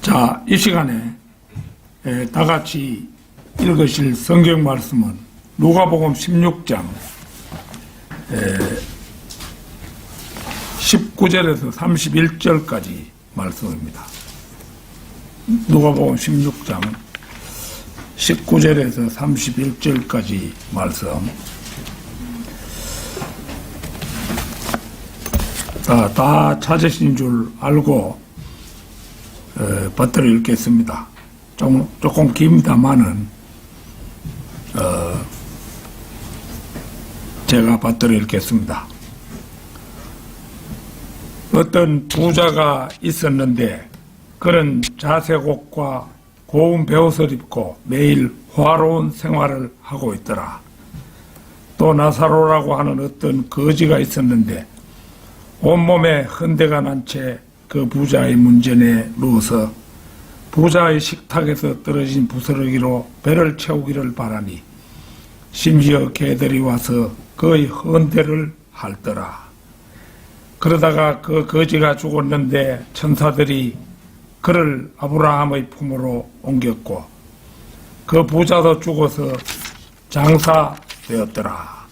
자, 이 시간에 다 같이 읽으실 성경 말씀은 누가복음 16장 19절에서 31절까지 말씀입니다. 누가복음 16장 19절에서 31절까지 말씀. 다 찾으신 줄 알고 받들어 읽겠습니다. 조금 깁니다마는 제가 받들어 읽겠습니다. 어떤 부자가 있었는데 그는 자색 옷과 고운 베옷을 입고 매일 화로운 생활을 하고 있더라. 또 나사로라고 하는 어떤 거지가 있었는데 온몸에 흔대가 난 채 그 부자의 문전에 누워서 부자의 식탁에서 떨어진 부스러기로 배를 채우기를 바라니 심지어 개들이 와서 그의 헌대를 핥더라. 그러다가 그 거지가 죽었는데 천사들이 그를 아브라함의 품으로 옮겼고 그 부자도 죽어서 장사되었더라.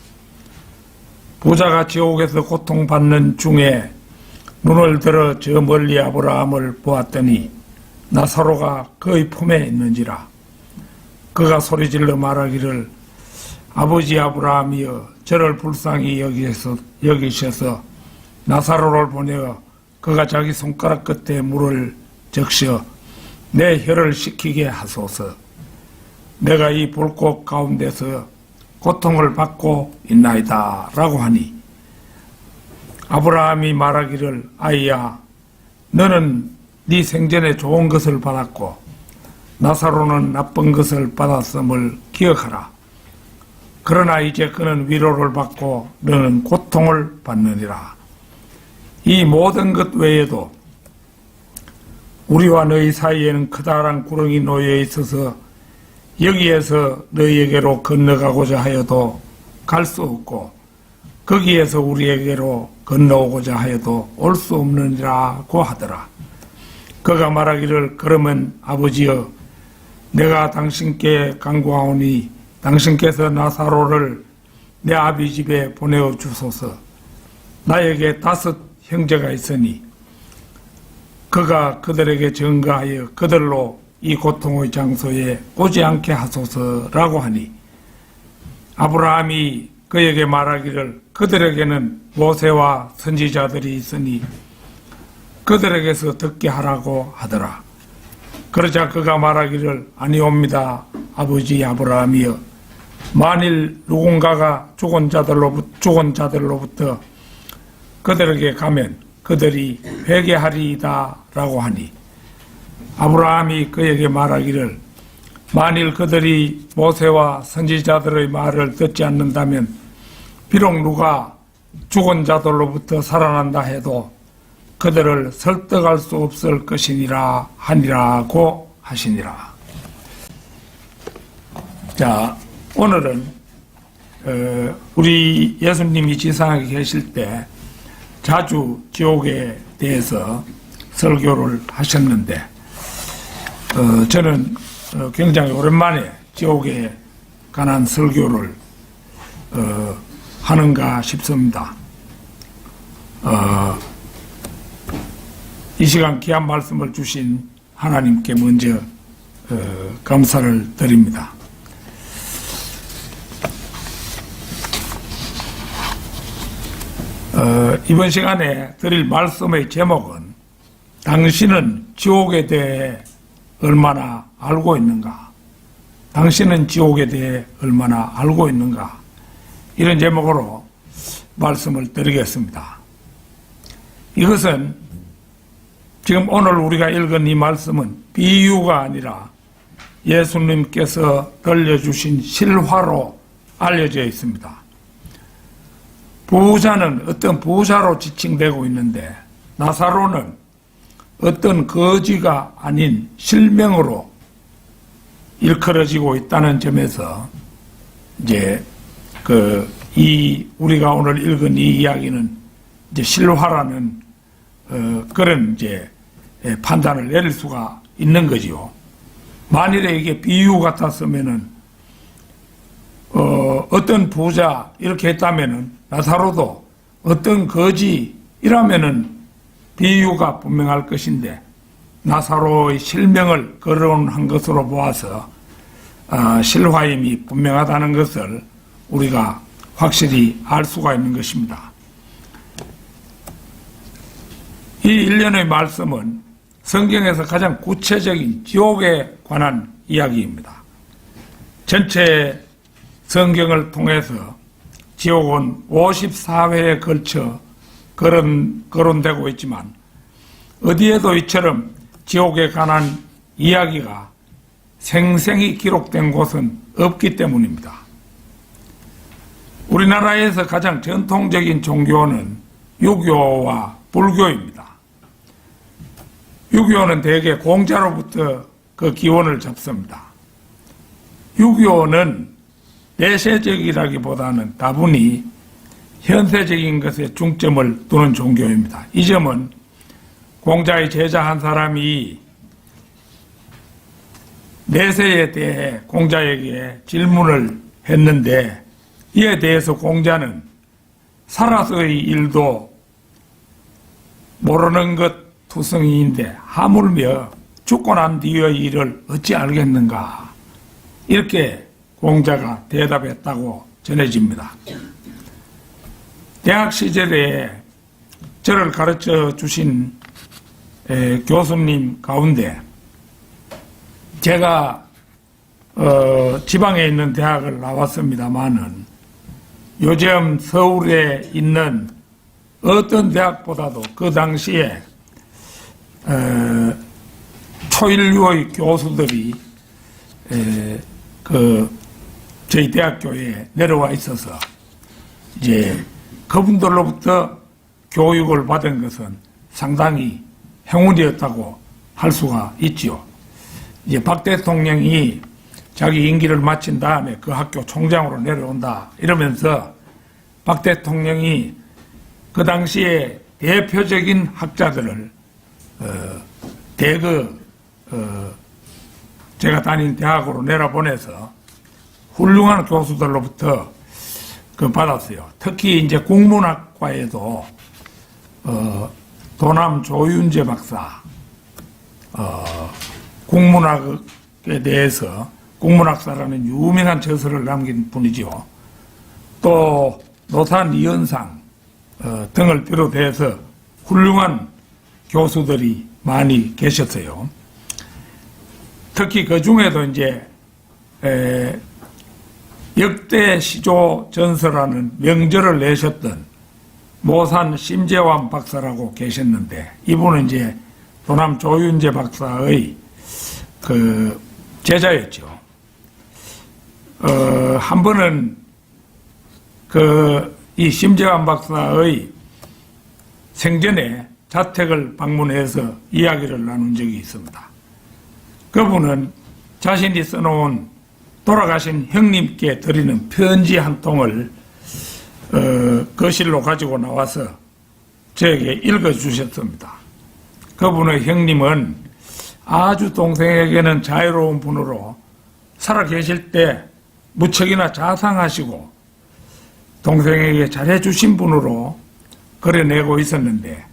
부자가 지옥에서 고통받는 중에 눈을 들어 저 멀리 아브라함을 보았더니 나사로가 그의 품에 있는지라. 그가 소리질러 말하기를 아버지 아브라함이여 저를 불쌍히 여기셔서 나사로를 보내어 그가 자기 손가락 끝에 물을 적셔 내 혀를 식히게 하소서. 내가 이 불꽃 가운데서 고통을 받고 있나이다 라고 하니 아브라함이 말하기를 아이야 너는 네 생전에 좋은 것을 받았고 나사로는 나쁜 것을 받았음을 기억하라. 그러나 이제 그는 위로를 받고 너는 고통을 받느니라. 이 모든 것 외에도 우리와 너희 사이에는 커다란 구렁이 놓여 있어서 여기에서 너희에게로 건너가고자 하여도 갈 수 없고 거기에서 우리에게로 건너오고자 하여도 올 수 없느니라고 하더라. 그가 말하기를 그러면 아버지여 내가 당신께 간구하오니 당신께서 나사로를 내 아비 집에 보내어 주소서. 나에게 5 형제가 있으니 그가 그들에게 전가하여 그들로 이 고통의 장소에 오지 않게 하소서라고 하니 아브라함이 그에게 말하기를 그들에게는 모세와 선지자들이 있으니 그들에게서 듣게 하라고 하더라. 그러자 그가 말하기를 아니옵니다 아버지 아브라함이여 만일 누군가가 죽은 자들로부터 그들에게 가면 그들이 회개하리이다 라고 하니 아브라함이 그에게 말하기를 만일 그들이 모세와 선지자들의 말을 듣지 않는다면 비록 누가 죽은 자들로부터 살아난다 해도 그들을 설득할 수 없을 것이니라 하니라고 하시니라. 자, 오늘은 우리 예수님이 지상에 계실 때 자주 지옥에 대해서 설교를 하셨는데 저는 굉장히 오랜만에 지옥에 관한 설교를 하는가 싶습니다. 이 시간 귀한 말씀을 주신 하나님께 먼저 감사를 드립니다. 이번 시간에 드릴 말씀의 제목은 당신은 지옥에 대해 얼마나 알고 있는가? 당신은 지옥에 대해 얼마나 알고 있는가? 이런 제목으로 말씀을 드리겠습니다. 이것은 지금 오늘 우리가 읽은 이 말씀은 비유가 아니라 예수님께서 들려주신 실화로 알려져 있습니다. 부자는 어떤 부자로 지칭되고 있는데 나사로는 어떤 거지가 아닌 실명으로 일컬어지고 있다는 점에서 이제 우리가 오늘 읽은 이 이야기는 이제 실화라는 그런 이제 판단을 내릴 수가 있는 거지요. 만일에 이게 비유 같았으면은 어떤 부자 이렇게 했다면은 나사로도 어떤 거지이라면은 비유가 분명할 것인데 나사로의 실명을 거론한 것으로 보아서 실화임이 분명하다는 것을 우리가 확실히 알 수가 있는 것입니다. 이 일련의 말씀은 성경에서 가장 구체적인 지옥에 관한 이야기입니다. 전체 성경을 통해서 지옥은 54회에 걸쳐 거론되고 있지만 어디에도 이처럼 지옥에 관한 이야기가 생생히 기록된 곳은 없기 때문입니다. 우리나라에서 가장 전통적인 종교는 유교와 불교입니다. 유교는 대개 공자로부터 그 기원을 잡습니다. 유교는 내세적이라기보다는 다분히 현세적인 것에 중점을 두는 종교입니다. 이 점은 공자의 제자 한 사람이 내세에 대해 공자에게 질문을 했는데 이에 대해서 공자는 살아서의 일도 모르는 것 투성이인데 하물며 죽고 난 뒤의 일을 어찌 알겠는가, 이렇게 공자가 대답했다고 전해집니다. 대학 시절에 저를 가르쳐 주신 교수님 가운데 제가 지방에 있는 대학을 나왔습니다마는 요즘 서울에 있는 어떤 대학보다도 그 당시에 초일류의 교수들이 저희 대학교에 내려와 있어서 이제 그분들로부터 교육을 받은 것은 상당히 행운이었다고 할 수가 있지요. 이제 박 대통령이 자기 임기를 마친 다음에 그 학교 총장으로 내려온다 이러면서 박 대통령이 그 당시에 대표적인 학자들을 제가 다닌 대학으로 내려보내서 훌륭한 교수들로부터 받았어요. 특히 이제 국문학과에도 도남 조윤재 박사, 국문학에 대해서 국문학사라는 유명한 저서를 남긴 분이죠. 또 노산 이현상 등을 비롯해서 훌륭한 교수들이 많이 계셨어요. 특히 그 중에도 이제 역대 시조 전서라는 명절을 내셨던 모산 심재환 박사라고 계셨는데 이분은 이제 도남 조윤재 박사의 제자였죠. 한 번은 이 심재환 박사의 생전에 자택을 방문해서 이야기를 나눈 적이 있습니다. 그분은 자신이 써놓은 돌아가신 형님께 드리는 편지 한 통을 거실로 가지고 나와서 저에게 읽어주셨습니다. 그분의 형님은 아주 동생에게는 자유로운 분으로 살아계실 때 무척이나 자상하시고 동생에게 잘해주신 분으로 그려내고 있었는데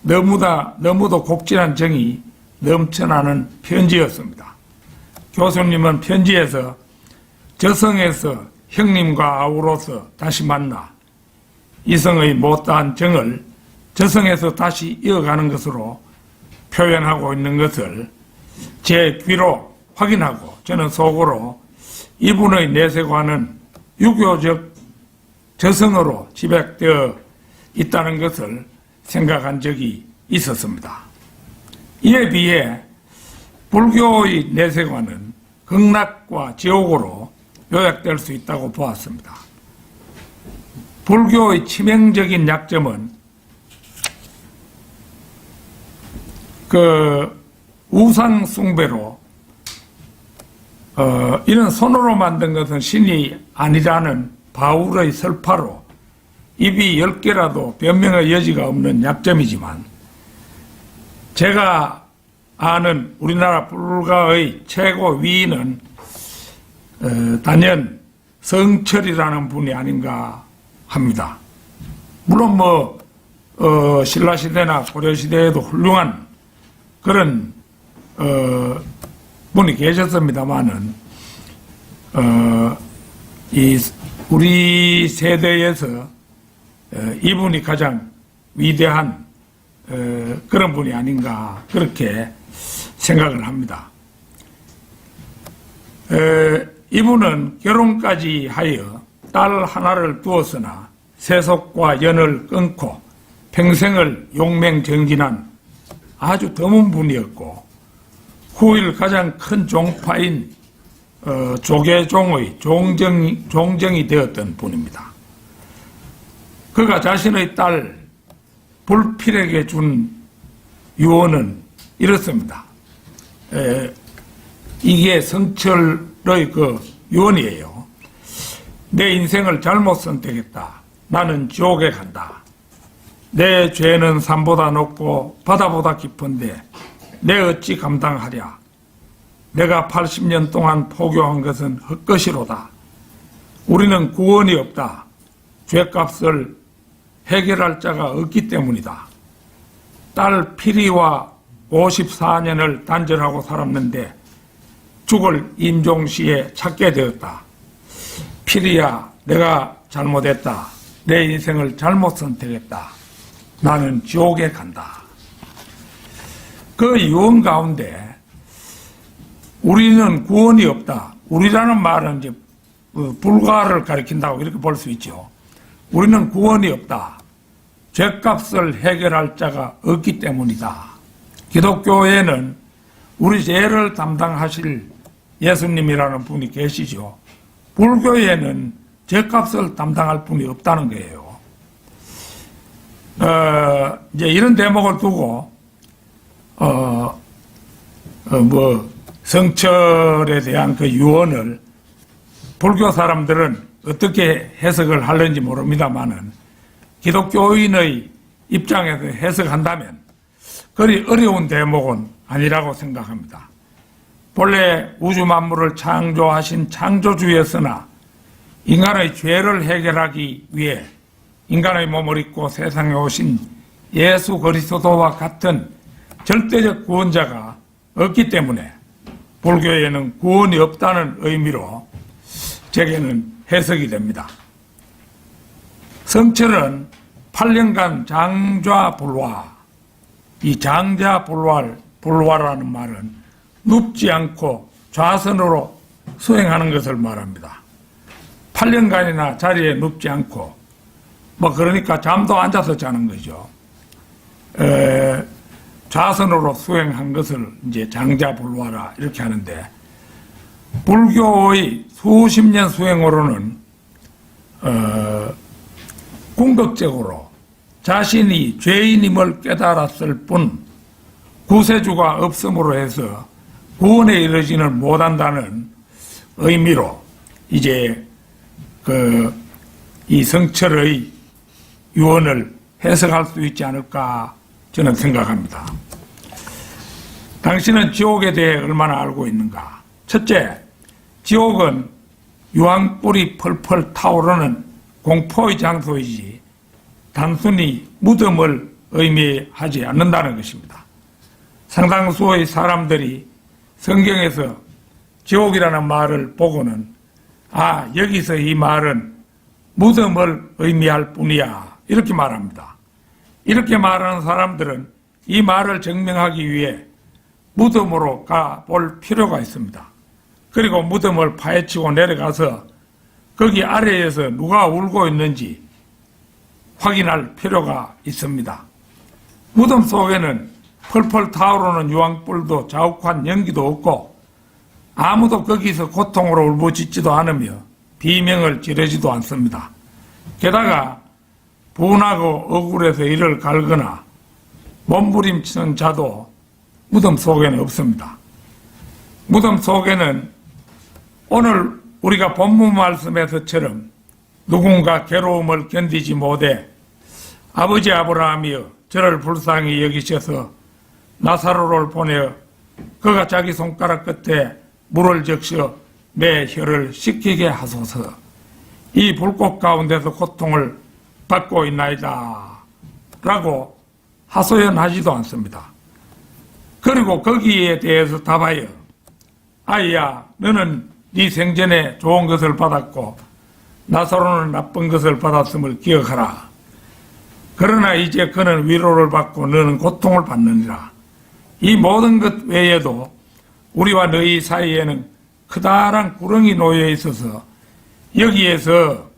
너무도 곡진한 정이 넘쳐나는 편지였습니다. 교수님은 편지에서 저성에서 형님과 아우로서 다시 만나 이성의 못다한 정을 저성에서 다시 이어가는 것으로 표현하고 있는 것을 제 귀로 확인하고 저는 속으로 이분의 내세관은 유교적 저성으로 집약되어 있다는 것을 생각한 적이 있었습니다. 이에 비해 불교의 내세관은 극락과 지옥으로 요약될 수 있다고 보았습니다. 불교의 치명적인 약점은 우상 숭배로 이런 손으로 만든 것은 신이 아니라는 바울의 설파로 입이 10개라도 변명의 여지가 없는 약점이지만 제가 아는 우리나라 불가의 최고 위인은 단연 성철이라는 분이 아닌가 합니다. 물론 신라시대나 고려시대에도 훌륭한 그런 분이 계셨습니다만은 우리 세대에서 이분이 가장 위대한 그런 분이 아닌가 그렇게 생각을 합니다. 이분은 결혼까지 하여 딸 하나를 두었으나 세속과 연을 끊고 평생을 용맹정진한 아주 드문 분이었고 후일 가장 큰 종파인 조계종의 종정이 되었던 분입니다. 그가 자신의 딸 불필에게 준 유언은 이렇습니다. 이게 성철의 그 유언이에요. 내 인생을 잘못 선택했다. 나는 지옥에 간다. 내 죄는 산보다 높고 바다보다 깊은데 내 어찌 감당하랴. 내가 80년 동안 포교한 것은 헛것이로다. 우리는 구원이 없다. 죄값을 해결할 자가 없기 때문이다. 딸 피리와 54년을 단절하고 살았는데 죽을 임종시에 찾게 되었다. 피리야, 내가 잘못했다. 내 인생을 잘못 선택했다. 나는 지옥에 간다. 그 유언 가운데 우리는 구원이 없다. 우리라는 말은 이제 불가를 가리킨다고 이렇게 볼 수 있죠. 우리는 구원이 없다. 죄값을 해결할 자가 없기 때문이다. 기독교에는 우리 죄를 담당하실 예수님이라는 분이 계시죠. 불교에는 죄값을 담당할 분이 없다는 거예요. 이제 이런 대목을 두고 성철에 대한 그 유언을 불교 사람들은 어떻게 해석을 하는지 모릅니다만은 기독교인의 입장에서 해석한다면 그리 어려운 대목은 아니라고 생각합니다. 본래 우주 만물을 창조하신 창조주였으나 인간의 죄를 해결하기 위해 인간의 몸을 입고 세상에 오신 예수 그리스도와 같은 절대적 구원자가 없기 때문에 불교에는 구원이 없다는 의미로 제게는 해석이 됩니다. 성철은 8년간 장좌불화, 이 장좌불화라는 말은 눕지 않고 좌선으로 수행하는 것을 말합니다. 8년간이나 자리에 눕지 않고 그러니까 잠도 앉아서 자는 거죠. 좌선으로 수행한 것을 이제 장좌불화라 이렇게 하는데 불교의 수십 년 수행으로는 궁극적으로 자신이 죄인임을 깨달았을 뿐 구세주가 없음으로 해서 구원에 이르지는 못한다는 의미로 이제 이 성철의 유언을 해석할 수 있지 않을까 저는 생각합니다. 당신은 지옥에 대해 얼마나 알고 있는가? 첫째, 지옥은 유황불이 펄펄 타오르는 공포의 장소이지 단순히 무덤을 의미하지 않는다는 것입니다. 상당수의 사람들이 성경에서 지옥이라는 말을 보고는 여기서 이 말은 무덤을 의미할 뿐이야 이렇게 말합니다. 이렇게 말하는 사람들은 이 말을 증명하기 위해 무덤으로 가볼 필요가 있습니다. 그리고 무덤을 파헤치고 내려가서 거기 아래에서 누가 울고 있는지 확인할 필요가 있습니다. 무덤 속에는 펄펄 타오르는 유황불도 자욱한 연기도 없고 아무도 거기서 고통으로 울부짖지도 않으며 비명을 지르지도 않습니다. 게다가 분하고 억울해서 이를 갈거나 몸부림치는 자도 무덤 속에는 없습니다. 무덤 속에는 오늘 우리가 본문 말씀에서처럼 누군가 괴로움을 견디지 못해 아버지 아브라함이여 저를 불쌍히 여기셔서 나사로를 보내어 그가 자기 손가락 끝에 물을 적셔 내 혀를 식히게 하소서. 이 불꽃 가운데서 고통을 받고 있나이다 라고 하소연하지도 않습니다. 그리고 거기에 대해서 답하여 아이야, 너는 네 생전에 좋은 것을 받았고 나사로는 나쁜 것을 받았음을 기억하라. 그러나 이제 그는 위로를 받고 너는 고통을 받느니라. 이 모든 것 외에도 우리와 너희 사이에는 크다란 구렁이 놓여 있어서 여기에서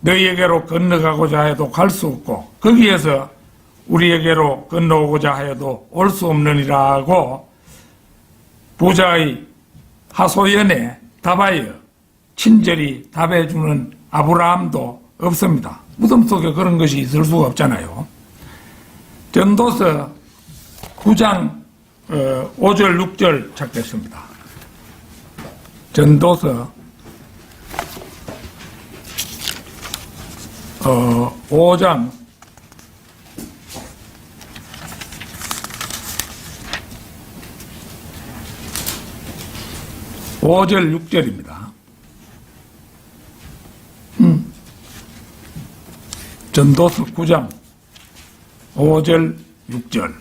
너희에게로 건너가고자 해도 갈 수 없고 거기에서 우리에게로 건너오고자 하여도 올 수 없느니라고 부자의 하소연에 답하여 친절히 답해주는 아브라함도 없습니다. 무덤 속에 그런 것이 있을 수가 없잖아요. 전도서 9장 5절 6절 찾겠습니다. 전도서 5장 5절 6절입니다. 전도서 9장 5절 6절.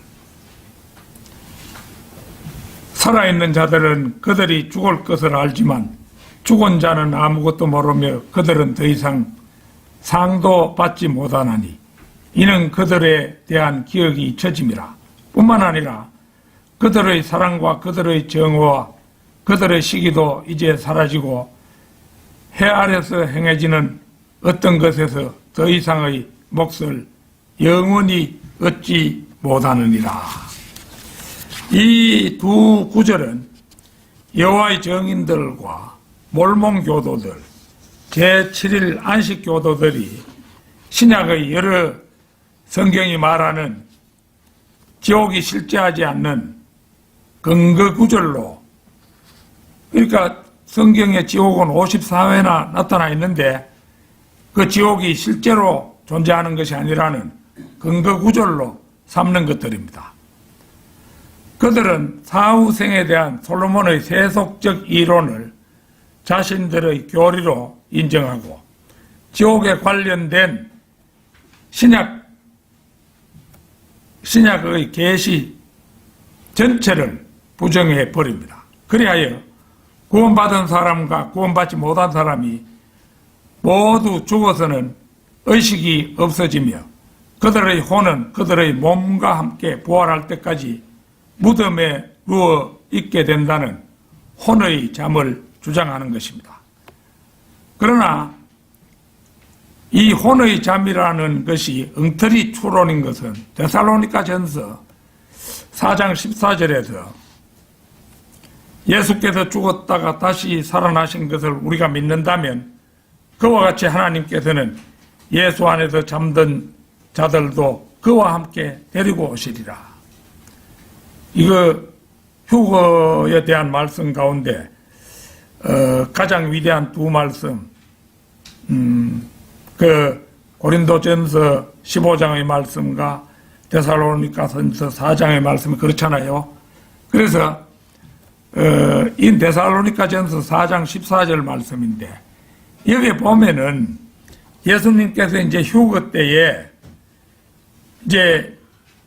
살아있는 자들은 그들이 죽을 것을 알지만 죽은 자는 아무것도 모르며 그들은 더 이상 상도 받지 못하나니 이는 그들에 대한 기억이 잊혀짐이라. 뿐만 아니라 그들의 사랑과 그들의 정오와 그들의 시기도 이제 사라지고 해 아래서 행해지는 어떤 것에서 더 이상의 몫을 영원히 얻지 못하느니라. 이 두 구절은 여호와의 정인들과 몰몬 교도들, 제7일 안식 교도들이 신약의 여러 성경이 말하는 지옥이 실제하지 않는 근거 구절로, 그러니까 성경에 지옥은 54회나 나타나 있는데 그 지옥이 실제로 존재하는 것이 아니라는 근거 구절로 삼는 것들입니다. 그들은 사후생에 대한 솔로몬의 세속적 이론을 자신들의 교리로 인정하고 지옥에 관련된 신약의 계시 전체를 부정해 버립니다. 그리하여 구원받은 사람과 구원받지 못한 사람이 모두 죽어서는 의식이 없어지며 그들의 혼은 그들의 몸과 함께 부활할 때까지 무덤에 누워 있게 된다는 혼의 잠을 주장하는 것입니다. 그러나 이 혼의 잠이라는 것이 엉터리 추론인 것은 데살로니가전서 4장 14절에서 예수께서 죽었다가 다시 살아나신 것을 우리가 믿는다면 그와 같이 하나님께서는 예수 안에서 잠든 자들도 그와 함께 데리고 오시리라. 이거 휴거에 대한 말씀 가운데 가장 위대한 두 말씀, 그 고린도전서 15장의 말씀과 데살로니가전서 4장의 말씀이 그렇잖아요. 그래서 이 데살로니가전서 4장 14절 말씀인데 여기에 보면은 예수님께서 이제 휴거 때에 이제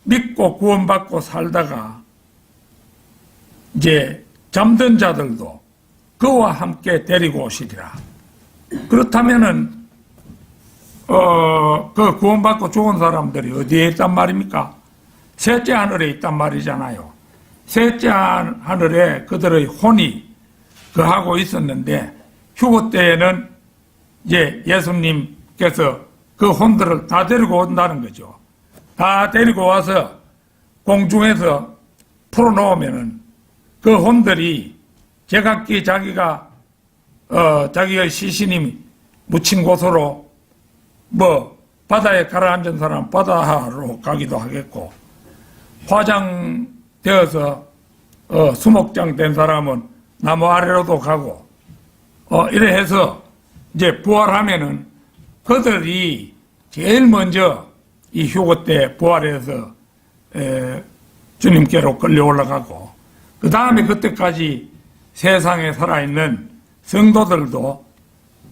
믿고 구원받고 살다가 이제 잠든 자들도 그와 함께 데리고 오시리라. 그렇다면은 그 구원받고 죽은 사람들이 어디에 있단 말입니까? 셋째 하늘에 있단 말이잖아요. 셋째 하늘에 그들의 혼이 거하고 있었는데 휴거 때에는 이제 예수님께서 그 혼들을 다 데리고 온다는 거죠. 다 데리고 와서 공중에서 풀어놓으면은 그 혼들이 제각기 자기가 자기의 시신이 묻힌 곳으로 바다에 가라앉은 사람 바다로 가기도 하겠고 화장되어서 수목장 된 사람은 나무 아래로도 가고 이래 해서 이제 부활하면은 그들이 제일 먼저 이 휴거 때 부활해서 주님께로 끌려 올라가고 그 다음에 그때까지 세상에 살아있는 성도들도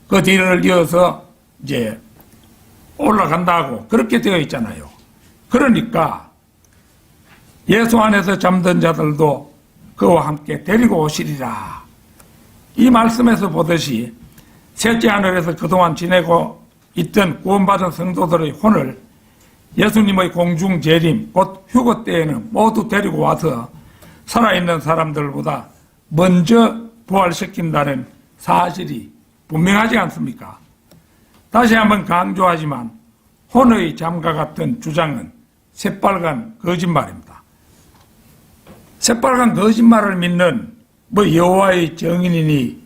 그 뒤를 이어서 이제 올라간다고 그렇게 되어 있잖아요. 그러니까 예수 안에서 잠든 자들도 그와 함께 데리고 오시리라. 이 말씀에서 보듯이 셋째 하늘에서 그동안 지내고 있던 구원받은 성도들의 혼을 예수님의 공중 재림, 곧 휴거 때에는 모두 데리고 와서 살아있는 사람들보다 먼저 부활시킨다는 사실이 분명하지 않습니까? 다시 한번 강조하지만 혼의 잠과 같은 주장은 새빨간 거짓말입니다. 새빨간 거짓말을 믿는 여호와의 정인이니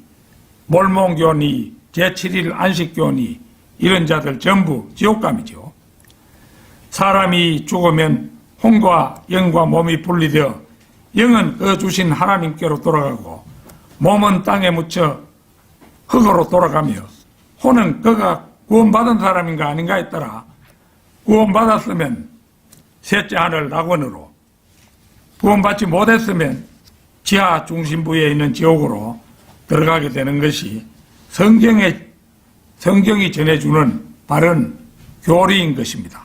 몰몬교니 제7일 안식교니 이런 자들 전부 지옥감이죠. 사람이 죽으면 혼과 영과 몸이 분리되어 영은 그 주신 하나님께로 돌아가고 몸은 땅에 묻혀 흙으로 돌아가며 혼은 그가 구원받은 사람인가 아닌가에 따라 구원받았으면 셋째 하늘 낙원으로, 구원받지 못했으면 지하 중심부에 있는 지옥으로 들어가게 되는 것이 성경이 전해주는 바른 교리인 것입니다.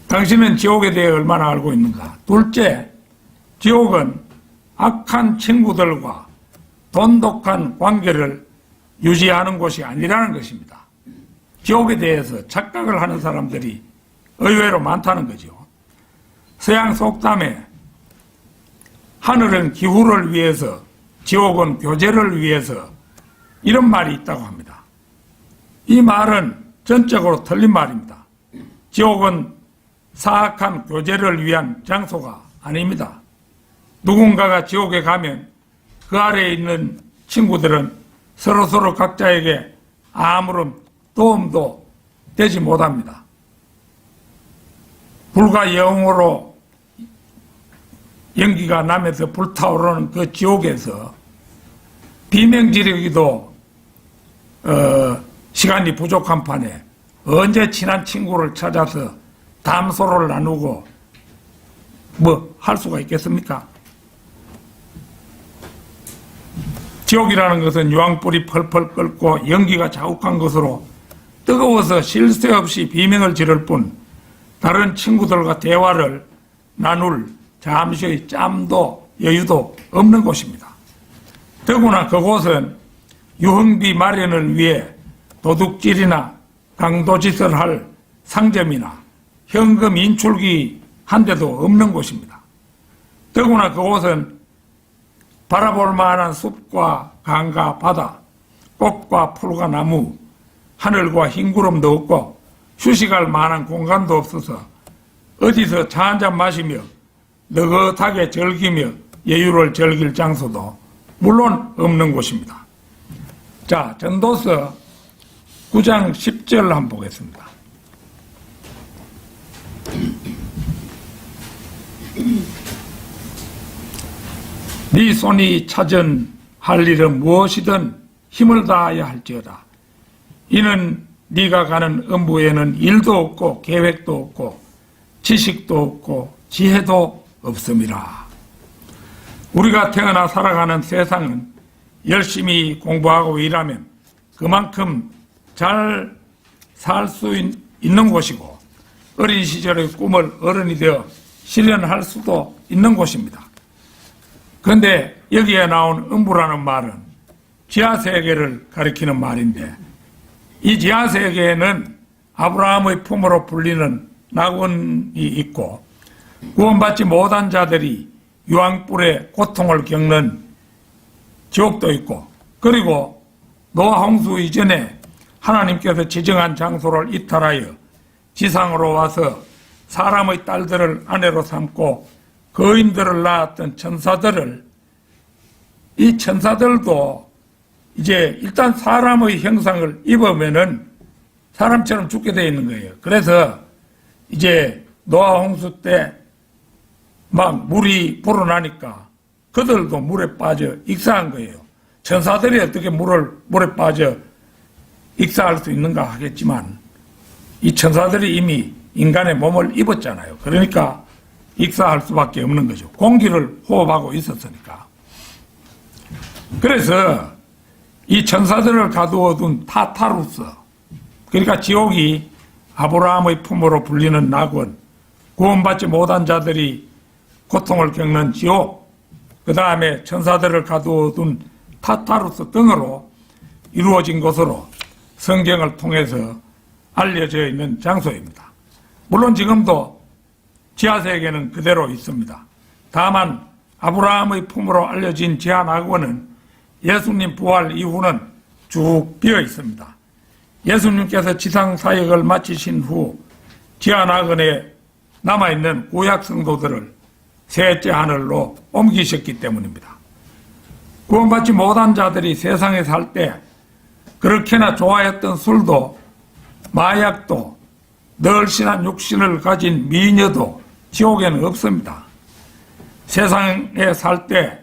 당신은 지옥에 대해 얼마나 알고 있는가? 둘째, 지옥은 악한 친구들과 돈독한 관계를 유지하는 곳이 아니라는 것입니다. 지옥에 대해서 착각을 하는 사람들이 의외로 많다는 거죠. 서양 속담에 하늘은 기후를 위해서, 지옥은 교제를 위해서 이런 말이 있다고 합니다. 이 말은 전적으로 틀린 말입니다. 지옥은 사악한 교제를 위한 장소가 아닙니다. 누군가가 지옥에 가면 그 아래에 있는 친구들은 서로서로 각자에게 아무런 도움도 되지 못합니다. 불과 영으로 연기가 나면서 불타오르는 그 지옥에서 비명지르기도 시간이 부족한 판에 언제 친한 친구를 찾아서 담소를 나누고 할 수가 있겠습니까? 지옥이라는 것은 유황불이 펄펄 끓고 연기가 자욱한 것으로 뜨거워서 쉴 새 없이 비명을 지를 뿐 다른 친구들과 대화를 나눌 잠시의 짬도 여유도 없는 곳입니다. 더구나 그곳은 유흥비 마련을 위해 도둑질이나 강도짓을 할 상점이나 현금 인출기 한 대도 없는 곳입니다. 더구나 그곳은 바라볼 만한 숲과 강과 바다, 꽃과 풀과 나무, 하늘과 흰 구름도 없고 휴식할 만한 공간도 없어서 어디서 차 한잔 마시며 느긋하게 즐기며 여유를 즐길 장소도 물론 없는 곳입니다. 자, 전도서 9장 10절 한번 보겠습니다. 네 손이 찾은 할 일은 무엇이든 힘을 다하여 할지어다. 이는 네가 가는 음부에는 일도 없고 계획도 없고 지식도 없고 지혜도 없음이라. 우리가 태어나 살아가는 세상은 열심히 공부하고 일하면 그만큼 잘 살 수 있는 곳이고 어린 시절의 꿈을 어른이 되어 실현할 수도 있는 곳입니다. 그런데 여기에 나온 음부라는 말은 지하세계를 가리키는 말인데 이 지하세계에는 아브라함의 품으로 불리는 낙원이 있고 구원받지 못한 자들이 유황불의 고통을 겪는 지옥도 있고 그리고 노아 홍수 이전에 하나님께서 지정한 장소를 이탈하여 지상으로 와서 사람의 딸들을 아내로 삼고 거인들을 낳았던 천사들을 이 천사들도 이제 일단 사람의 형상을 입으면은 사람처럼 죽게 되어 있는 거예요. 그래서 이제 노아 홍수 때 막 물이 불어나니까 그들도 물에 빠져 익사한 거예요. 천사들이 어떻게 물에 빠져 익사할 수 있는가 하겠지만 이 천사들이 이미 인간의 몸을 입었잖아요. 그러니까 익사할 수밖에 없는 거죠. 공기를 호흡하고 있었으니까. 그래서 이 천사들을 가두어 둔 타타루스, 그러니까 지옥이 아브라함의 품으로 불리는 낙원, 구원받지 못한 자들이 고통을 겪는 지옥, 그 다음에 천사들을 가두어 둔 타타루스 등으로 이루어진 것으로 성경을 통해서 알려져 있는 장소입니다. 물론 지금도 지하세계는 그대로 있습니다. 다만 아브라함의 품으로 알려진 지하 낙원은 예수님 부활 이후는 쭉 비어 있습니다. 예수님께서 지상 사역을 마치신 후 지하 낙원에 남아있는 구약 성도들을 셋째 하늘로 옮기셨기 때문입니다. 구원받지 못한 자들이 세상에 살 때 그렇게나 좋아했던 술도 마약도 널씬한 육신을 가진 미녀도 지옥에는 없습니다. 세상에 살 때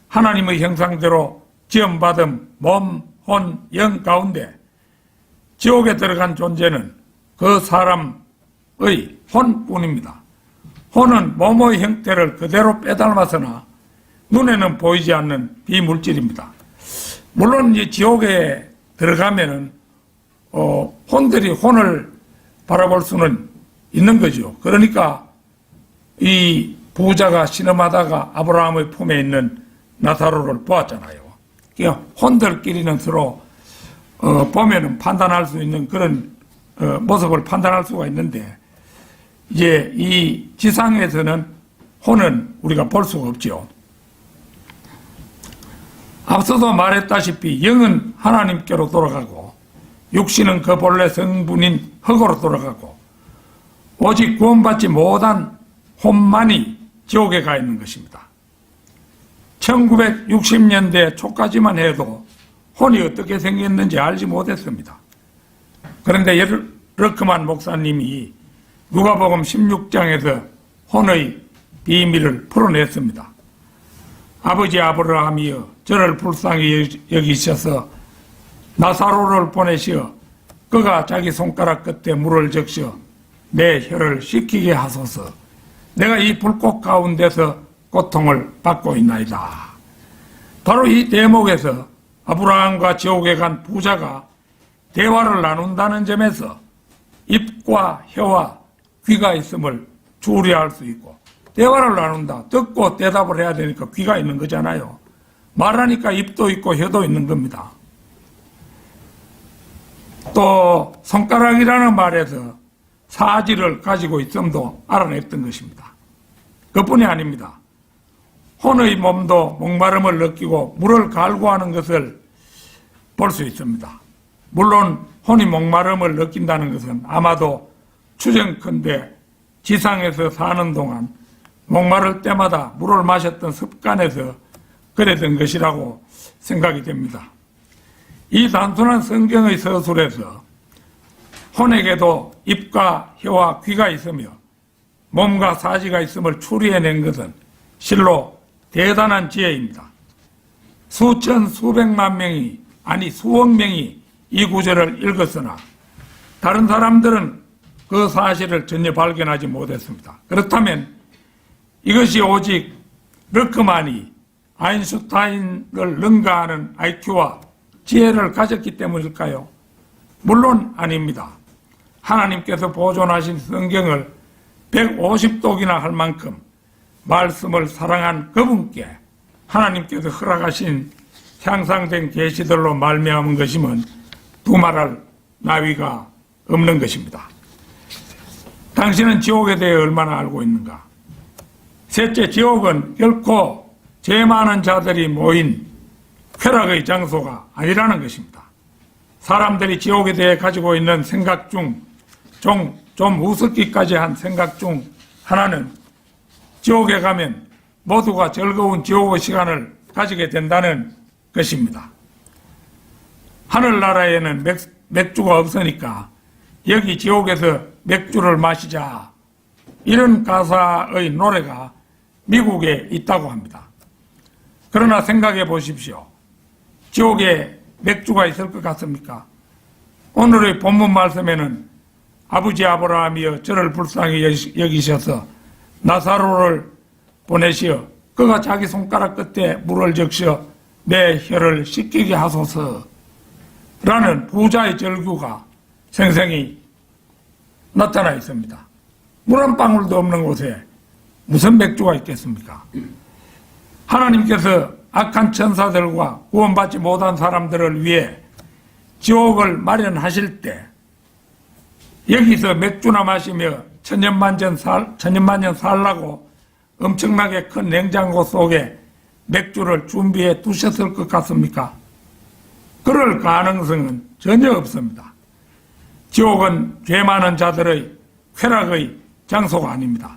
하나님의 형상대로 지음받은 몸, 혼, 영 가운데 지옥에 들어간 존재는 그 사람의 혼뿐입니다. 혼은 몸의 형태를 그대로 빼닮았으나 눈에는 보이지 않는 비물질입니다. 물론 이 지옥에 들어가면은 혼들이 혼을 바라볼 수는 있는 거죠. 그러니까 이 부자가 신음하다가 아브라함의 품에 있는 나사로를 보았잖아요. 그러니까 혼들끼리는 서로 보면은 판단할 수 있는 그런 모습을 판단할 수가 있는데, 이제 이 지상에서는 혼은 우리가 볼 수가 없죠. 앞서도 말했다시피 영은 하나님께로 돌아가고 육신은 그 본래 성분인 흙으로 돌아가고 오직 구원받지 못한 혼만이 지옥에 가 있는 것입니다. 1960년대 초까지만 해도 혼이 어떻게 생겼는지 알지 못했습니다. 그런데 러크만 목사님이 누가복음 16장에서 혼의 비밀을 풀어냈습니다. 아버지 아브라함이여 저를 불쌍히 여기셔서 나사로를 보내시어 그가 자기 손가락 끝에 물을 적셔 내 혀를 식히게 하소서. 내가 이 불꽃 가운데서 고통을 받고 있나이다. 바로 이 대목에서 아브라함과 지옥에 간 부자가 대화를 나눈다는 점에서 입과 혀와 귀가 있음을 추리할 수 있고, 대화를 나눈다, 듣고 대답을 해야 되니까 귀가 있는 거잖아요. 말하니까 입도 있고 혀도 있는 겁니다. 또 손가락이라는 말에서 사지를 가지고 있음도 알아냈던 것입니다. 그뿐이 아닙니다. 혼의 몸도 목마름을 느끼고 물을 갈구하는 것을 볼 수 있습니다. 물론 혼이 목마름을 느낀다는 것은 아마도 추정컨대 지상에서 사는 동안 목마를 때마다 물을 마셨던 습관에서 그랬던 것이라고 생각이 됩니다. 이 단순한 성경의 서술에서 혼에게도 입과 혀와 귀가 있으며 몸과 사지가 있음을 추리해낸 것은 실로 대단한 지혜입니다. 수천 수백만 명이, 아니 수억 명이 이 구절을 읽었으나 다른 사람들은 그 사실을 전혀 발견하지 못했습니다. 그렇다면 이것이 오직 러크만이 아인슈타인을 능가하는 IQ와 지혜를 가졌기 때문일까요? 물론 아닙니다. 하나님께서 보존하신 성경을 150독이나 할 만큼 말씀을 사랑한 그분께 하나님께서 허락하신 향상된 계시들로 말미암은 것이면 두말할 나위가 없는 것입니다. 당신은 지옥에 대해 얼마나 알고 있는가? 셋째, 지옥은 결코 죄 많은 자들이 모인 쾌락의 장소가 아니라는 것입니다. 사람들이 지옥에 대해 가지고 있는 생각 중 좀 우습기까지 한 생각 중 하나는 지옥에 가면 모두가 즐거운 지옥의 시간을 가지게 된다는 것입니다. 하늘나라에는 맥주가 없으니까 여기 지옥에서 맥주를 마시자, 이런 가사의 노래가 미국에 있다고 합니다. 그러나 생각해 보십시오. 지옥에 맥주가 있을 것 같습니까? 오늘의 본문 말씀에는 아버지 아브라함이여 저를 불쌍히 여기셔서 나사로를 보내시어 그가 자기 손가락 끝에 물을 적셔 내 혀를 씻기게 하소서 라는 부자의 절규가 생생히 나타나 있습니다. 물 한 방울도 없는 곳에 무슨 맥주가 있겠습니까? 하나님께서 악한 천사들과 구원받지 못한 사람들을 위해 지옥을 마련하실 때 여기서 맥주나 마시며 천년만년 살라고 엄청나게 큰 냉장고 속에 맥주를 준비해 두셨을 것 같습니까? 그럴 가능성은 전혀 없습니다. 지옥은 죄 많은 자들의 쾌락의 장소가 아닙니다.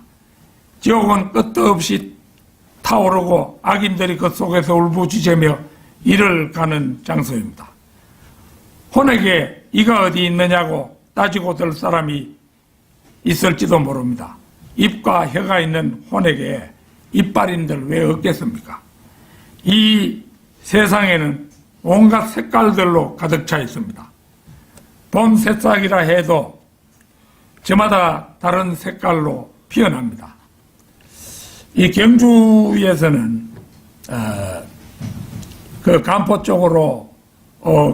지옥은 끝도 없이 타오르고 악인들이 그 속에서 울부짖으며 이를 가는 장소입니다. 혼에게 이가 어디 있느냐고 따지고 들 사람이 있을지도 모릅니다. 입과 혀가 있는 혼에게 이빨인들 왜 없겠습니까? 이 세상에는 온갖 색깔들로 가득 차 있습니다. 봄 새싹이라 해도 저마다 다른 색깔로 피어납니다. 이 경주에서는 그 간포 쪽으로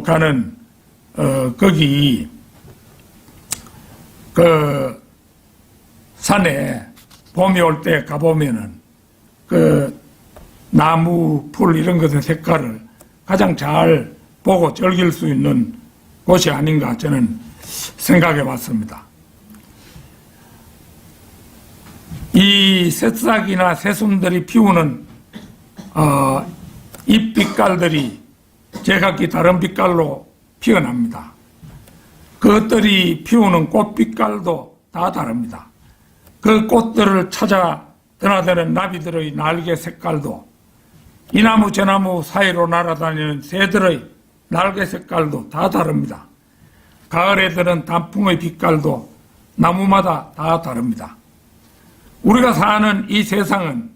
가는 거기 그 산에 봄이 올 때 가보면은 그 나무, 풀 이런 것의 색깔을 가장 잘 보고 즐길 수 있는 곳이 아닌가 저는 생각해 봤습니다. 이 새싹이나 새순들이 피우는 잎 빛깔들이 제각기 다른 빛깔로 피어납니다. 그것들이 피우는 꽃 빛깔도 다 다릅니다. 그 꽃들을 찾아 드나드는 나비들의 날개 색깔도 이 나무 저 나무 사이로 날아다니는 새들의 날개 색깔도 다 다릅니다. 가을에 드는 단풍의 빛깔도 나무마다 다 다릅니다. 우리가 사는 이 세상은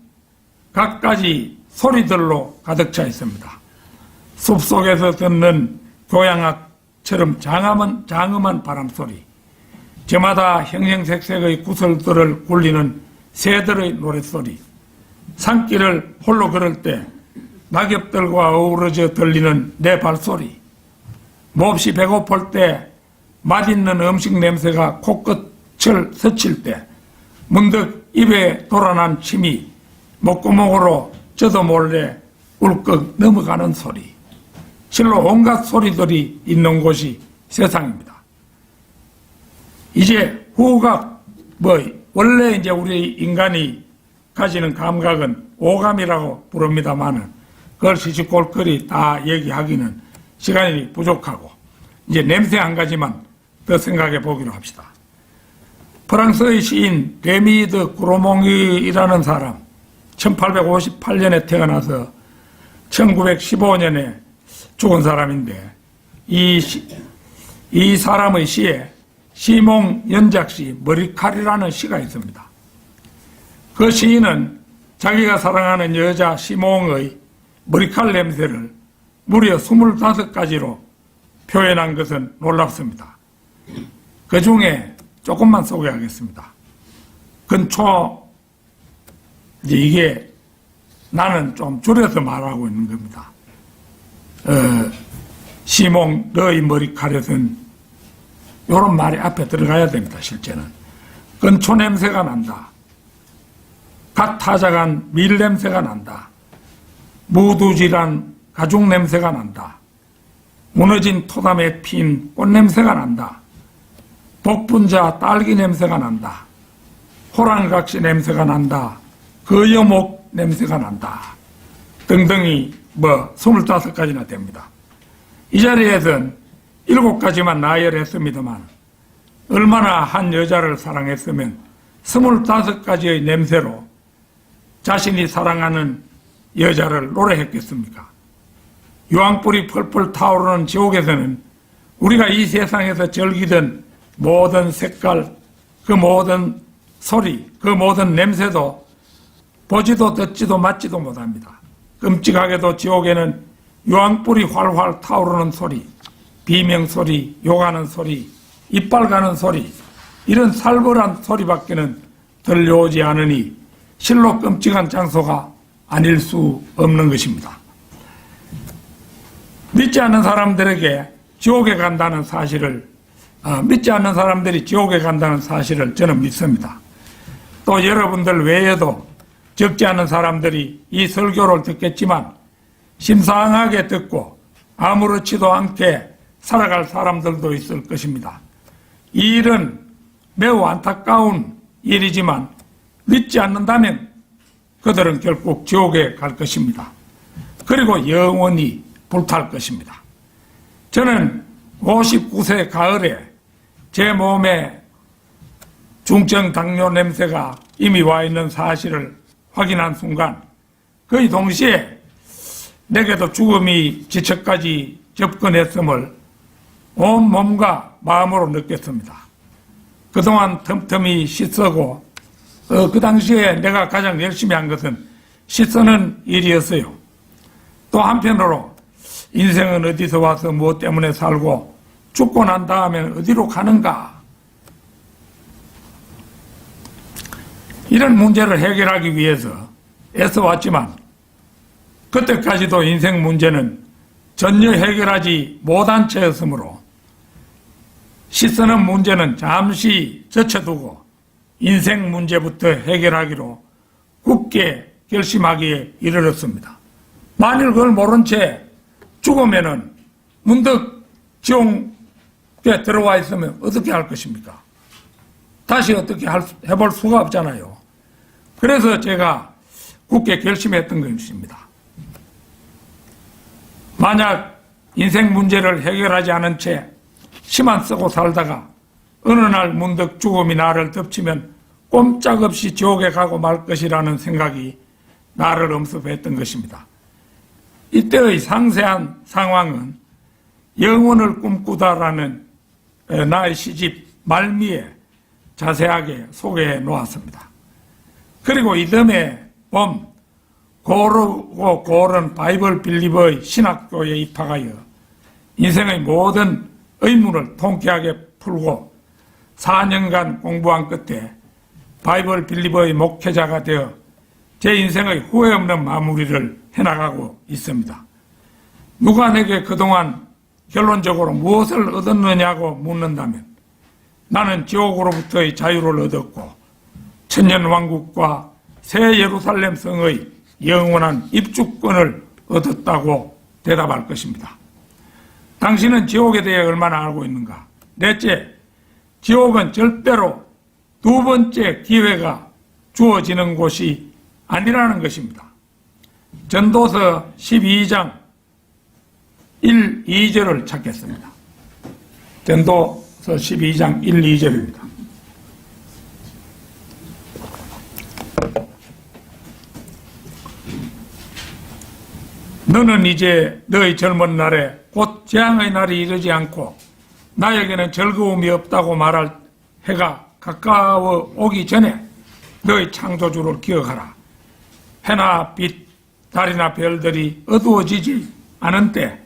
갖가지 소리들로 가득 차 있습니다. 숲속에서 듣는 교향악처럼 장엄한 바람소리, 저마다 형형색색의 구슬들을 굴리는 새들의 노랫소리, 산길을 홀로 걸을 때 낙엽들과 어우러져 들리는 내 발소리, 몹시 배고플 때 맛있는 음식 냄새가 코끝을 스칠 때 문득 입에 돌아난 침이 목구멍으로 저도 몰래 울컥 넘어가는 소리, 실로 온갖 소리들이 있는 곳이 세상입니다. 이제 후각, 원래 이제 우리 인간이 가지는 감각은 오감이라고 부릅니다만은 그걸 시시콜콜이 다 얘기하기는 시간이 부족하고 이제 냄새 한 가지만 더 생각해 보기로 합시다. 프랑스의 시인 레미드 그로몽이라는 사람 1858년에 태어나서 1915년에 죽은 사람인데 이 사람의 시에 시몽 연작시 머리칼이라는 시가 있습니다. 그 시인은 자기가 사랑하는 여자 시몽의 머리칼 냄새를 무려 25가지로 표현한 것은 놀랍습니다. 그 중에 조금만 소개하겠습니다. 근초, 이게 나는 좀 줄여서 말하고 있는 겁니다. 시몽 너의 머리칼에선 이런 말이 앞에 들어가야 됩니다. 실제는 근초 냄새가 난다. 갓 타자간 밀 냄새가 난다. 무두질한 가죽 냄새가 난다. 무너진 토담에 핀 꽃 냄새가 난다. 복분자 딸기 냄새가 난다. 호랑각시 냄새가 난다. 거여목 냄새가 난다. 등등이 25가지나 됩니다. 이 자리에선 7가지만 나열했습니다만 얼마나 한 여자를 사랑했으면 25가지의 냄새로 자신이 사랑하는 여자를 노래했겠습니까? 유황불이 펄펄 타오르는 지옥에서는 우리가 이 세상에서 즐기던 모든 색깔, 그 모든 소리, 그 모든 냄새도 보지도 듣지도 맡지도 못합니다. 끔찍하게도 지옥에는 유황불이 활활 타오르는 소리, 비명소리, 욕하는 소리, 이빨 가는 소리, 이런 살벌한 소리밖에는 들려오지 않으니 실로 끔찍한 장소가 아닐 수 없는 것입니다. 믿지 않는 사람들에게 지옥에 간다는 사실을 믿지 않는 사람들이 지옥에 간다는 사실을 저는 믿습니다. 또 여러분들 외에도 적지 않은 사람들이 이 설교를 듣겠지만 심상하게 듣고 아무렇지도 않게 살아갈 사람들도 있을 것입니다. 이 일은 매우 안타까운 일이지만 믿지 않는다면 그들은 결국 지옥에 갈 것입니다. 그리고 영원히 불탈 것입니다. 저는 59세 가을에 제 몸에 중증 당뇨 냄새가 이미 와 있는 사실을 확인한 순간 거의 동시에 내게도 죽음이 지척까지 접근했음을 온 몸과 마음으로 느꼈습니다. 그동안 틈틈이 씻어고 그 당시에 내가 가장 열심히 한 것은 씻는 일이었어요. 또 한편으로 인생은 어디서 와서 무엇 때문에 살고 죽고 난 다음엔 어디로 가는가? 이런 문제를 해결하기 위해서 애써왔지만 그때까지도 인생 문제는 전혀 해결하지 못한 채였으므로 씻는 문제는 잠시 젖혀두고 인생 문제부터 해결하기로 굳게 결심하기에 이르렀습니다. 만일 그걸 모른 채 죽으면은 문득 지옥에 들어와 있으면 어떻게 할 것입니까? 다시 어떻게 해볼 수가 없잖아요. 그래서 제가 굳게 결심했던 것입니다. 만약 인생 문제를 해결하지 않은 채 시만 쓰고 살다가 어느 날 문득 죽음이 나를 덮치면 꼼짝없이 지옥에 가고 말 것이라는 생각이 나를 엄습했던 것입니다. 이때의 상세한 상황은 영혼을 꿈꾸다라는 나의 시집 말미에 자세하게 소개해 놓았습니다. 그리고 이듬해 봄 고르고 고른 바이블 빌리버의 신학교에 입학하여 인생의 모든 의문을 통쾌하게 풀고 4년간 공부한 끝에 바이블 빌리버의 목회자가 되어 제 인생의 후회 없는 마무리를 해나가고 있습니다. 누가 내게 그동안 결론적으로 무엇을 얻었느냐고 묻는다면 나는 지옥으로부터의 자유를 얻었고 천년왕국과 새 예루살렘 성의 영원한 입주권을 얻었다고 대답할 것입니다. 당신은 지옥에 대해 얼마나 알고 있는가? 넷째, 지옥은 절대로 두 번째 기회가 주어지는 곳이 아니라는 것입니다. 전도서 12장 1, 2절을 찾겠습니다. 전도서 12장 1, 2절입니다. 너는 이제 너의 젊은 날에 곧 재앙의 날이 이르지 않고 나에게는 즐거움이 없다고 말할 해가 가까워 오기 전에 너의 창조주를 기억하라. 해나 빛, 달이나 별들이 어두워지지 않은 때,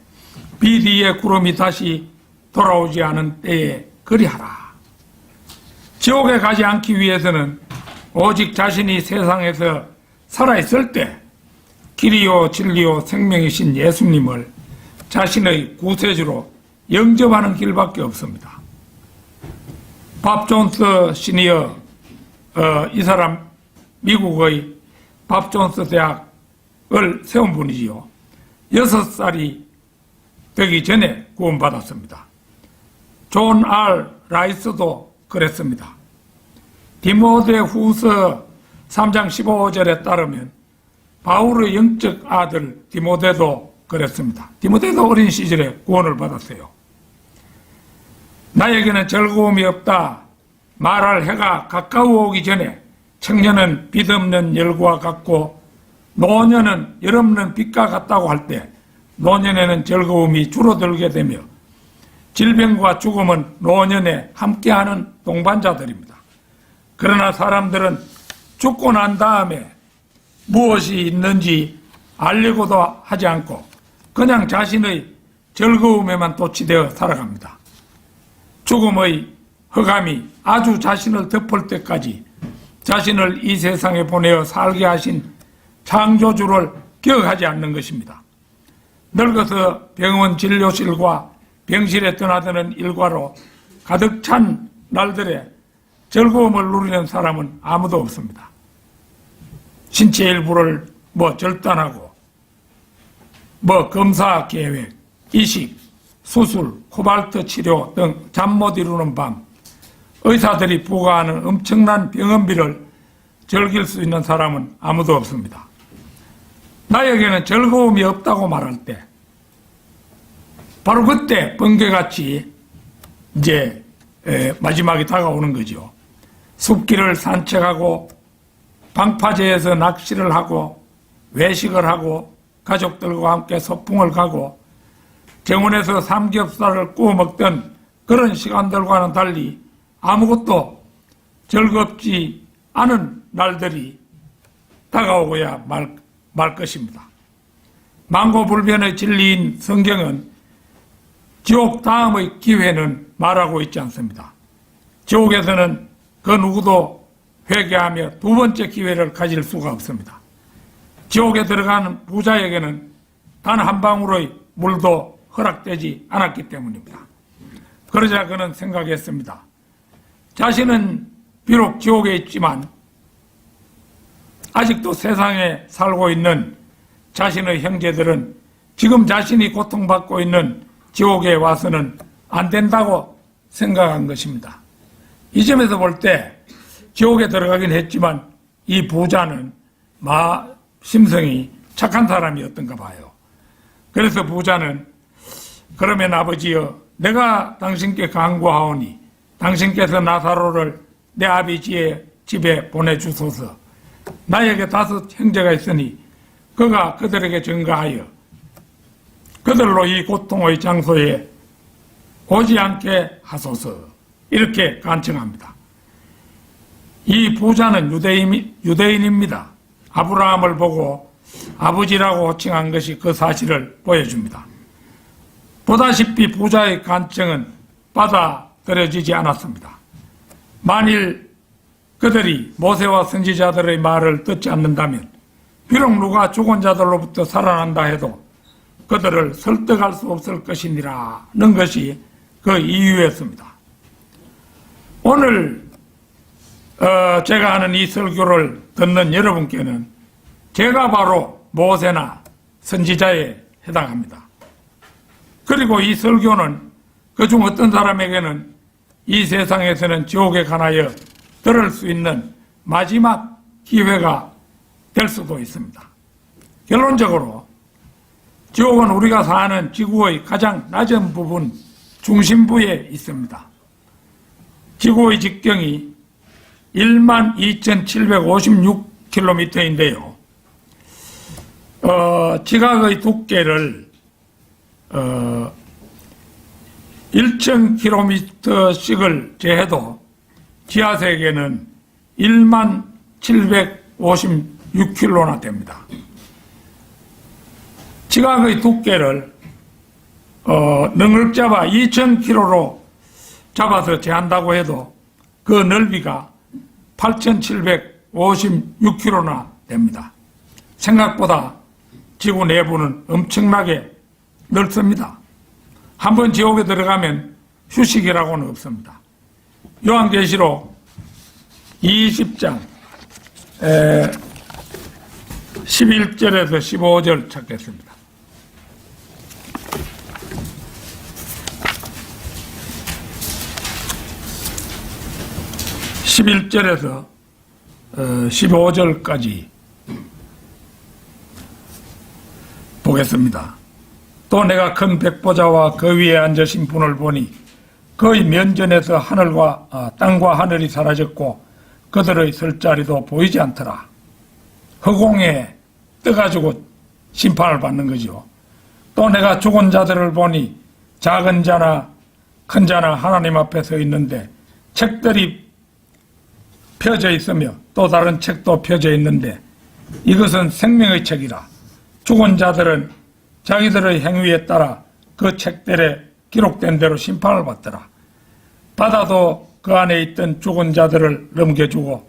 빛 위에 구름이 다시 돌아오지 않은 때에 그리하라. 지옥에 가지 않기 위해서는 오직 자신이 세상에서 살아있을 때 길이요 진리요 생명이신 예수님을 자신의 구세주로 영접하는 길밖에 없습니다. 밥 존스 시니어 이 사람 미국의 밥 존스 대학을 세운 분이지요. 6살이 되기 전에 구원받았습니다. 존 R. 라이스도 그랬습니다. 디모데 후서 3장 15절에 따르면 바울의 영적 아들 디모데도 그랬습니다. 디모데도 어린 시절에 구원을 받았어요. 나에게는 즐거움이 없다 말할 해가 가까워 오기 전에 청년은 빛 없는 열과 같고 노년은 열 없는 빛과 같다고 할 때 노년에는 즐거움이 줄어들게 되며 질병과 죽음은 노년에 함께하는 동반자들입니다. 그러나 사람들은 죽고 난 다음에 무엇이 있는지 알려고도 하지 않고 그냥 자신의 즐거움에만 도취되어 살아갑니다. 죽음의 흑암이 아주 자신을 덮을 때까지 자신을 이 세상에 보내어 살게 하신 창조주를 기억하지 않는 것입니다. 늙어서 병원 진료실과 병실에 떠나드는 일과로 가득 찬 날들에 즐거움을 누리는 사람은 아무도 없습니다. 신체 일부를 절단하고 검사 계획, 이식, 수술, 코발트 치료 등 잠 못 이루는 밤, 의사들이 부과하는 엄청난 병원비를 즐길 수 있는 사람은 아무도 없습니다. 나에게는 즐거움이 없다고 말할 때 바로 그때 번개같이 이제 마지막이 다가오는 거죠. 숲길을 산책하고 방파제에서 낚시를 하고 외식을 하고 가족들과 함께 소풍을 가고 정원에서 삼겹살을 구워 먹던 그런 시간들과는 달리 아무것도 즐겁지 않은 날들이 다가오고야 말 것입니다. 만고불변의 진리인 성경은 지옥 다음의 기회는 말하고 있지 않습니다. 지옥에서는 그 누구도 회개하며 두 번째 기회를 가질 수가 없습니다. 지옥에 들어가는 부자에게는 단 한 방울의 물도 허락되지 않았기 때문입니다. 그러자 그는 생각했습니다. 자신은 비록 지옥에 있지만 아직도 세상에 살고 있는 자신의 형제들은 지금 자신이 고통받고 있는 지옥에 와서는 안 된다고 생각한 것입니다. 이 점에서 볼 때 지옥에 들어가긴 했지만 이 부자는 심성이 착한 사람이었던가 봐요. 그래서 부자는 그러면 아버지여 내가 당신께 간구하오니 당신께서 나사로를 내 아버지의 집에 보내주소서. 나에게 5 형제가 있으니 그가 그들에게 전가하여 그들로 이 고통의 장소에 오지 않게 하소서. 이렇게 간청합니다. 이 부자는 유대인입니다. 아브라함을 보고 아버지라고 호칭한 것이 그 사실을 보여줍니다. 보다시피 부자의 간청은 받아들여지지 않았습니다. 만일 그들이 모세와 선지자들의 말을 듣지 않는다면 비록 누가 죽은 자들로부터 살아난다 해도 그들을 설득할 수 없을 것이니라는 것이 그 이유였습니다. 오늘 제가 하는 이 설교를 듣는 여러분께는 제가 바로 모세나 선지자에 해당합니다. 그리고 이 설교는 그중 어떤 사람에게는 이 세상에서는 지옥에 관하여 들을 수 있는 마지막 기회가 될 수도 있습니다. 결론적으로 지옥은 우리가 사는 지구의 가장 낮은 부분 중심부에 있습니다. 지구의 직경이 12,756km인데요. 지각의 두께를 1,000km씩을 제해도 지하세계는 1756km나 됩니다. 지각의 두께를 능력 잡아 2,000km로 잡아서 재한다고 해도 그 넓이가 8,756km나 됩니다. 생각보다 지구 내부는 엄청나게 넓습니다. 한번 지옥에 들어가면 휴식이라고는 없습니다. 요한계시록 20장 11절에서 15절 찾겠습니다. (11절에서) 15절까지 보겠습니다. 또 내가 큰 백보자와 그 위에 앉으신 분을 보니 그의 면전에서 땅과 하늘이 사라졌고 그들의 설 자리도 보이지 않더라. 허공에 떠가지고 심판을 받는 거죠. 또 내가 죽은 자들을 보니 작은 자나 큰 자나 하나님 앞에 서 있는데 책들이 펴져 있으며 또 다른 책도 펴져 있는데 이것은 생명의 책이라. 죽은 자들은 자기들의 행위에 따라 그 책들에 기록된 대로 심판을 받더라. 바다도 그 안에 있던 죽은 자들을 넘겨주고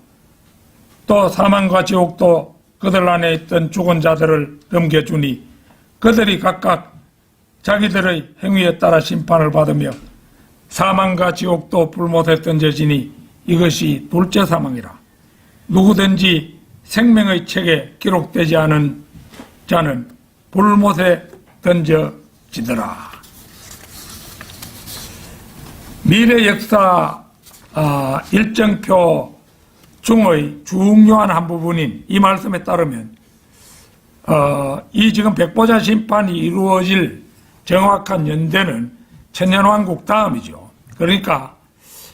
또 사망과 지옥도 그들 안에 있던 죽은 자들을 넘겨주니 그들이 각각 자기들의 행위에 따라 심판을 받으며 사망과 지옥도 불못에 던져지니 이것이 둘째 사망이라. 누구든지 생명의 책에 기록되지 않은 자는 불못에 던져지더라. 미래 역사 일정표 중의 중요한 한 부분인 이 말씀에 따르면 이 지금 백보자 심판이 이루어질 정확한 연대는 천년왕국 다음이죠. 그러니까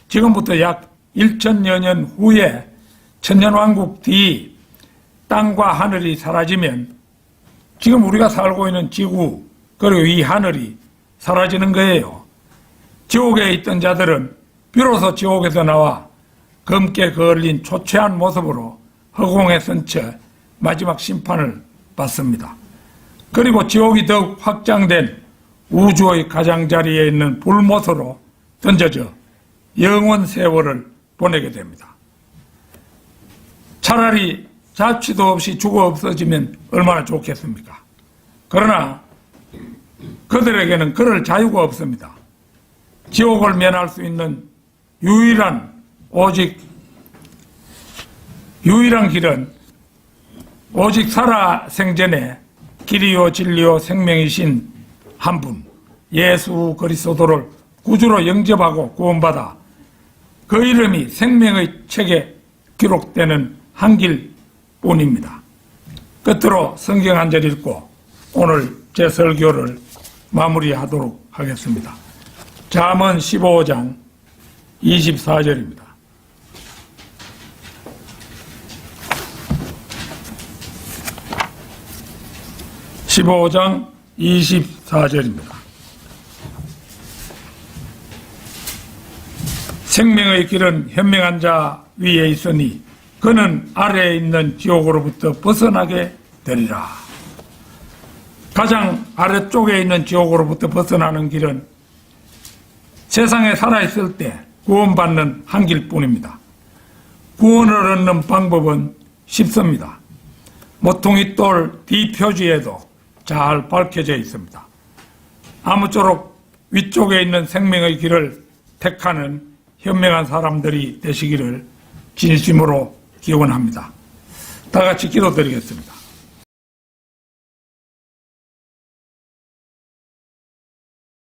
지금부터 약 1000여 년 후에 천년왕국 뒤 땅과 하늘이 사라지면 지금 우리가 살고 있는 지구 그리고 이 하늘이 사라지는 거예요. 지옥에 있던 자들은 비로소 지옥에서 나와 검게 거을린 초췌한 모습으로 허공에 선 채 마지막 심판을 받습니다. 그리고 지옥이 더욱 확장된 우주의 가장자리에 있는 불못으로 던져져 영원 세월을 보내게 됩니다. 차라리 자취도 없이 죽어 없어지면 얼마나 좋겠습니까? 그러나 그들에게는 그럴 자유가 없습니다. 지옥을 면할 수 있는 유일한 길은 오직 살아생전에 길이요 진리요 생명이신 한 분 예수 그리스도를 구주로 영접하고 구원받아 그 이름이 생명의 책에 기록되는 한 길뿐입니다. 끝으로 성경 한 절 읽고 오늘 제 설교를 마무리하도록 하겠습니다. 잠언 15장 24절입니다. (15장 24절입니다) 생명의 길은 현명한 자 위에 있으니 그는 아래에 있는 지옥으로부터 벗어나게 되리라. 가장 아래쪽에 있는 지옥으로부터 벗어나는 길은 세상에 살아있을 때 구원받는 한 길뿐입니다. 구원을 얻는 방법은 쉽습니다. 모퉁이 돌 뒤표지에도 잘 밝혀져 있습니다. 아무쪼록 위쪽에 있는 생명의 길을 택하는 현명한 사람들이 되시기를 진심으로 기원합니다. 다 같이 기도드리겠습니다.